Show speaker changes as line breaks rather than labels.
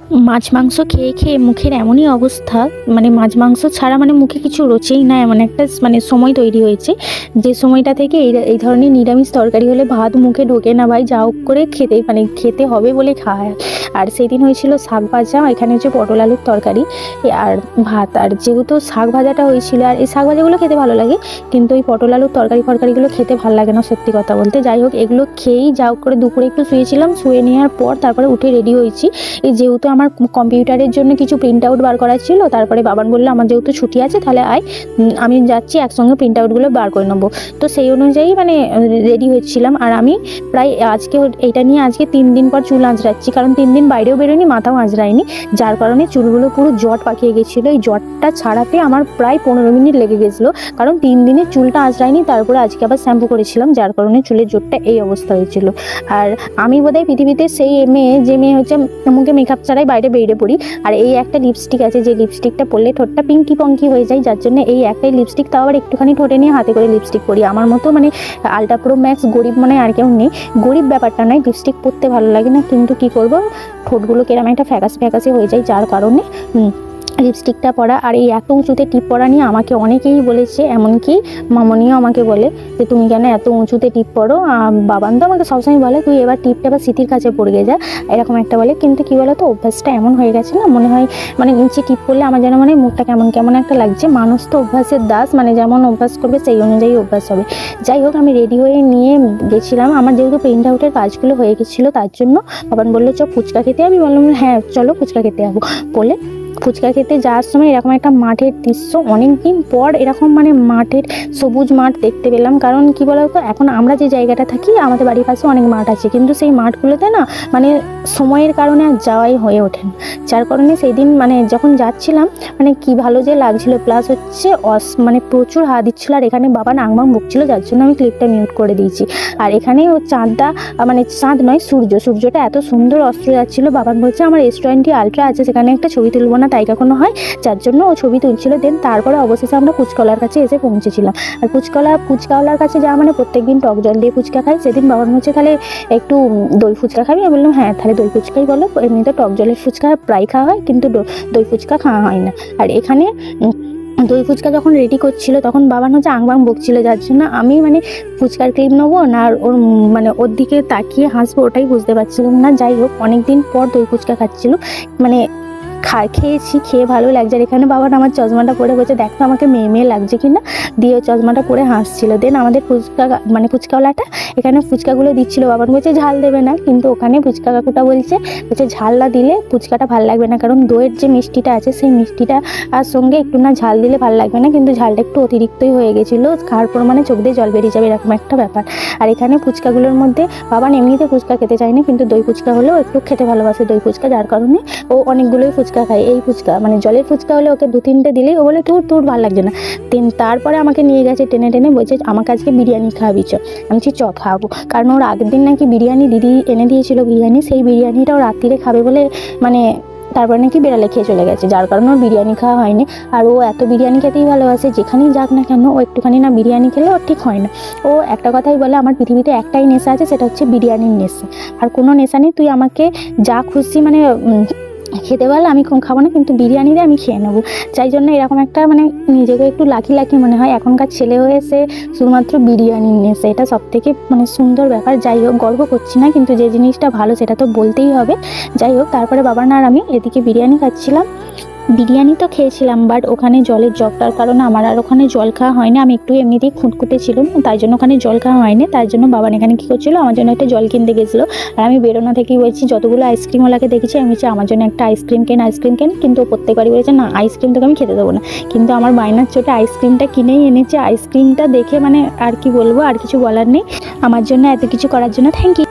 মাছ মাংস খেয়ে খেয়ে মুখের এমনই অবস্থা, মানে মাছ মাংস ছাড়া মানে মুখে কিছু রোচেই না, এমন একটা মানে সময় তৈরি হয়েছে যে সময়টা থেকে এই ধরনের নিরামিষ তরকারি হলে ভাত মুখে ঢোকে না ভাই, যা হোক করে খেতে হবে বলে খাওয়া। আর সেদিন হয়েছিল শাক ভাজা, এখানে হচ্ছে পটল আলুর তরকারি আর ভাত। আর যেহেতু শাক ভাজাটা হয়েছিল, আর এই শাক ভাজাগুলো খেতে ভালো লাগে, কিন্তু ওই পটল আলুর তরকারিগুলো খেতে ভালো লাগে না সত্যি কথা বলতে। যাই হোক, এগুলো খেয়েই যা হোক করে দুপুরে একটু শুয়েছিলাম, শুয়ে নেওয়ার পর তারপরে উঠে রেডি হয়েছি। এই যেহেতু আমার কম্পিউটারের জন্য কিছু প্রিন্ট আউট বার করার ছিল, তারপরে বাবান বললো আমার যেহেতু ছুটি আছে তাহলে আয়, আমি যাচ্ছি, একসঙ্গে প্রিন্ট আউটগুলো বার করে নেবো। তো সেই অনুযায়ী মানে রেডি হচ্ছিলাম। আর আমি প্রায় এইটা নিয়ে আজকে 3 দিন পর চুল আঁচড়াচ্ছি, কারণ 3 দিন বাইরেও বেরোয়নি, মাথাও আঁচড়ায়নি, যার কারণে চুলগুলো পুরো জট পাকিয়ে গেছিলো। এই জটটা ছাড়াতে আমার প্রায় 15 মিনিট লেগে গেছিলো, কারণ 3 দিনে চুলটা আঁচড়ায়নি। তারপরে আজকে আবার শ্যাম্পু করেছিলাম, যার কারণে চুলের জটটা এই অবস্থা হয়েছিল। আর আমি বোধহয় পৃথিবীতে সেই মেয়ে হচ্ছে মুখে মেকআপ ছাড়াই বাইরে বেরিয়ে পড়ি। আর এই একটা লিপস্টিক আছে, যে লিপস্টিকটা পরলে ঠোঁটটা পিঙ্কি পঙ্কি হয়ে যায়, যার জন্য এই একটাই লিপস্টিক, তাও আবার একটুখানি ঠোঁটে নিয়ে হাতে করে লিপস্টিক পরি। আমার মতো মানে আলট্রা প্রো ম্যাক্স গরিব মনে আর কেউ নেই। গরিব ব্যাপারটা নয়, লিপস্টিক পরতে ভালো লাগে না, কিন্তু কি করব, ঠোঁটগুলো কেরম একটা ফ্যাকাসে হয়ে যায়, যার কারণে লিপস্টিকটা পরা। আর এই এত উঁচুতে টিপ পরা নিয়ে আমাকে অনেকেই বলেছে, এমনকি মামনিও আমাকে বলে যে তুমি কেন এত উঁচুতে টিপ পরো। বাবান তো আমাকে সবসময় বলে তুই এবার টিপটা বা স্মৃতির কাছে পড়ে যা, এরকম একটা বলে। কিন্তু কি বলো তো, অভ্যাসটা এমন হয়ে গেছে না, মনে হয় মানে নিচে টিপ পরলে আমার যেন মানে মুখটা কেমন একটা লাগছে। মানুষ তো অভ্যাসের দাস, মানে যেমন অভ্যাস করবে সেই অনুযায়ী অভ্যাস হবে। যাই হোক, আমি রেডি হয়ে নিয়ে গেছিলাম। আমার যেহেতু প্রিন্ট আউটের কাজগুলো হয়ে গেছিলো, তার জন্য বাবান বললো চ ফুচকা খেতে। আমি বললাম হ্যাঁ চলো ফুচকা খেতে যাবো বলে ফুচকা খেতে যাওয়ার সময় এরকম একটা মাঠের দৃশ্য, অনেকদিন পর এরকম মানে মাঠের সবুজ মাঠ দেখতে পেলাম। কারণ কি বলতো, এখন আমরা যে জায়গাটা থাকি আমাদের বাড়ির পাশে অনেক মাঠ আছে, কিন্তু সেই মাঠগুলোতে না মানে সময়ের কারণে আর যাওয়াই হয়ে ওঠে না, যার কারণে সেই দিন মানে যখন যাচ্ছিলাম মানে কি ভালো যে লাগছিল। প্লাস হচ্ছে মানে প্রচুর হাওয়া দিচ্ছিল, আর এখানে বাবা নাংবাং বকছিল, যার জন্য আমি ক্লিপটা মিউট করে দিয়েছি। আর এখানে ও চাঁদটা, মানে চাঁদ নয় সূর্যটা এত সুন্দর অস্ত যাচ্ছিল। বাবান বলছে আমার রেস্টুরেন্টটি আলট্রা আছে, সেখানে একটা ছবি তুলবো না, তাই কখনো হয়, যার জন্য ও ছবি তুলছিল। দেন তারপরে অবশেষে আমরা ফুচকাওয়ালার কাছে এসে পৌঁছেছিলাম। আর ফুচকাওয়ালার কাছে যা মানে প্রত্যেকদিন টক জল দিয়ে ফুচকা খাই, সেদিন বাবার হচ্ছে তাহলে একটু দই ফুচকা খাবি। আমি বললাম হ্যাঁ তাহলে দই ফুচকাই বলো, এমনিতে টক জলের ফুচকা প্রায় খাওয়া হয়, কিন্তু দই ফুচকা খাওয়া হয় না। আর এখানে দই ফুচকা যখন রেডি করছিল তখন বাবান হচ্ছে আংবাং বকছিল, যার জন্য আমি মানে ফুচকার ক্লিপ নেবো না আর ওর মানে ওর দিকে তাকিয়ে হাসবো ওটাই বুঝতে পারছিলাম না। যাই হোক, অনেকদিন পর দই ফুচকা খাচ্ছিল, মানে খেয়ে ভালো লাগছে। আর এখানে বাবা আমার চশমাটা পরে বলছে দেখতো আমাকে মেয়ে লাগছে কিনা, দিয়ে চশমাটা পরে হাসছিল। দেন আমাদের ফুচকাওয়ালাটা এখানে ফুচকাগুলো দিচ্ছিল, বাবার বলছে ঝাল দেবে না, কিন্তু ওখানে ফুচকা কাকুটা বলছে ঝাল না দিলে ফুচকাটা ভালো লাগবে না, কারণ দইয়ের যে মিষ্টিটা আছে সেই মিষ্টিটা আর সঙ্গে একটু না ঝাল দিলে ভালো লাগবে না, কিন্তু ঝালটা একটু অতিরিক্তই হয়ে গেছিলো, খাওয়ার পর মানে চোখ দিয়ে জল বেরিয়ে যাবে এরকম একটা ব্যাপার। আর এখানে ফুচকাগুলোর মধ্যে বাবা এমনিতে ফুচকা খেতে চায়নি, কিন্তু দই ফুচকা হলেও একটু খেতে ভালোবাসে দই ফুচকা, যার কারণে ও অনেকগুলোই ফুচকা খায়। এই ফুচকা মানে জলের ফুচকা হলে ওকে 2-3টে দিলেই ও বলে তোর ভালো লাগছে না। তারপরে আমাকে নিয়ে গেছে টেনে বলছে আমাকে আজকে বিরিয়ানি খাওয়াবি চ। আমি চ খাওয়াবো, কারণ ওর আগের দিন নাকি বিরিয়ানি দিদি এনে দিয়েছিল বিরিয়ানি, সেই বিরিয়ানিটা ও রাত্রিরে খাবে বলে মানে তারপরে নাকি বেড়ালে খেয়ে চলে গেছে, যার কারণে ওর বিরিয়ানি খাওয়া হয়নি। আর ও এত বিরিয়ানি খেতেই ভালোবাসে, যেখানেই যাক না কেন ও একটুখানি না বিরিয়ানি খেলে ওর ঠিক হয় না। ও একটা কথাই বলে আমার পৃথিবীতে একটাই নেশা আছে, সেটা হচ্ছে বিরিয়ানির নেশা, আর কোনো নেশা নেই। তুই আমাকে যা খুশি মানে খেতে বলে আমি খাবো না, কিন্তু বিরিয়ানি দিয়ে আমি খেয়ে নেবো। যাই জন্য এরকম একটা মানে নিজেকে একটু লাকি মনে হয়, এখনকার ছেলে হয়েছে শুধুমাত্র বিরিয়ানির নেশা, এটা সব থেকে মানে সুন্দর ব্যাপার। যাই হোক, গর্ব করছি না, কিন্তু যে জিনিসটা ভালো সেটা তো বলতেই হবে। যাই হোক, তারপরে বাবা না আর আমি এদিকে বিরিয়ানি খাচ্ছিলাম। বিরিয়ানি তো খেয়েছিলাম, বাট ওখানে জলের জগটার কারণে আমার আর ওখানে জল খাওয়া হয়নি। আমি একটু এমনিতেই খুঁতখুঁতে ছিলাম, তাই জন্য ওখানে জল খাওয়া হয়নি। তার জন্য বাবান এখানে কী করছিলো, আমার জন্য একটা জল কিনতে গেছিলো। আর আমি বেরোনো থেকেই বলছি, যতগুলো আইসক্রিমওয়ালাকে দেখেছি আমি বলছি আমার জন্য একটা আইসক্রিম কেন, কিন্তু প্রত্যেকবারই বলেছে না আইসক্রিম তোকে আমি খেতে দেবো না। কিন্তু আমার বায়নার চোটে আইসক্রিমটা কিনেই এনেছে। আইসক্রিমটা দেখে মানে আর কি বলবো, আর কিছু বলার নেই। আমার জন্য এত কিছু করার জন্য থ্যাংক ইউ।